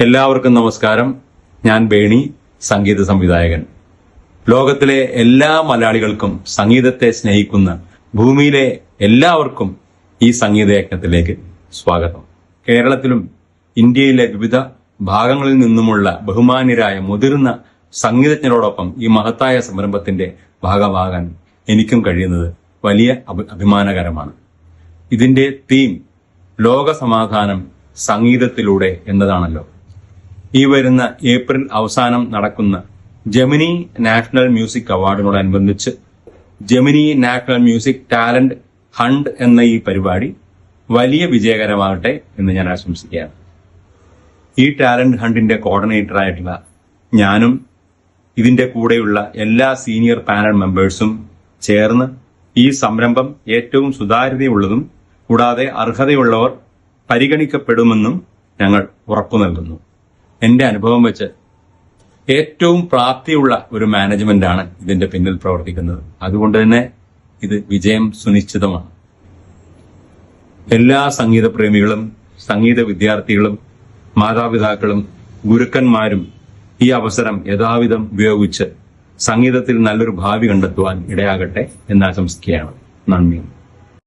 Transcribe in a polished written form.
എല്ലാവർക്കും നമസ്കാരം. ഞാൻ ബേണി, സംഗീത സംവിധായകൻ. ലോകത്തിലെ എല്ലാ മലയാളികൾക്കും സംഗീതത്തെ സ്നേഹിക്കുന്ന ഭൂമിയിലെ എല്ലാവർക്കും ഈ സംഗീത യജ്ഞത്തിലേക്ക് സ്വാഗതം. കേരളത്തിലും ഇന്ത്യയിലെ വിവിധ ഭാഗങ്ങളിൽ നിന്നുമുള്ള ബഹുമാന്യരായ മുതിർന്ന സംഗീതജ്ഞരോടൊപ്പം ഈ മഹത്തായ സംരംഭത്തിന്റെ ഭാഗമാകാൻ എനിക്കും കഴിയുന്നത് വലിയ അഭിമാനകരമാണ്. ഇതിന്റെ തീം ലോക സമാധാനം സംഗീതത്തിലൂടെ എന്നതാണല്ലോ. ഈ വരുന്ന ഏപ്രിൽ അവസാനം നടക്കുന്ന ജെമിനി നാഷണൽ മ്യൂസിക് അവാർഡിനോടനുബന്ധിച്ച് Gemini national music talent hunt എന്ന ഈ പരിപാടി വലിയ വിജയകരമാകട്ടെ എന്ന് ഞാൻ ആശംസിക്കുകയാണ്. ഈ ടാലന്റ് ഹണ്ടിന്റെ കോർഡിനേറ്ററായിട്ടുള്ള ഞാനും ഇതിന്റെ കൂടെയുള്ള എല്ലാ സീനിയർ പാനൽ മെമ്പേഴ്സും ചേർന്ന് ഈ സംരംഭം ഏറ്റവും സുതാര്യതയുള്ളതും കൂടാതെ അർഹതയുള്ളവർ പരിഗണിക്കപ്പെടുമെന്നും ഞങ്ങൾ ഉറപ്പു നൽകുന്നു. എന്റെ അനുഭവം വെച്ച് ഏറ്റവും പ്രാപ്തിയുള്ള ഒരു മാനേജ്മെന്റാണ് ഇതിന്റെ പിന്നിൽ പ്രവർത്തിക്കുന്നത്. അതുകൊണ്ട് തന്നെ ഇത് വിജയം സുനിശ്ചിതമാണ്. എല്ലാ സംഗീത പ്രേമികളും സംഗീത വിദ്യാർത്ഥികളും മാതാപിതാക്കളും ഗുരുക്കന്മാരും ഈ അവസരം യഥാവിധം ഉപയോഗിച്ച് സംഗീതത്തിൽ നല്ലൊരു ഭാവി കണ്ടെത്തുവാൻ ഇടയാകട്ടെ എന്ന് ആശംസിക്കുകയാണ്. നന്ദി.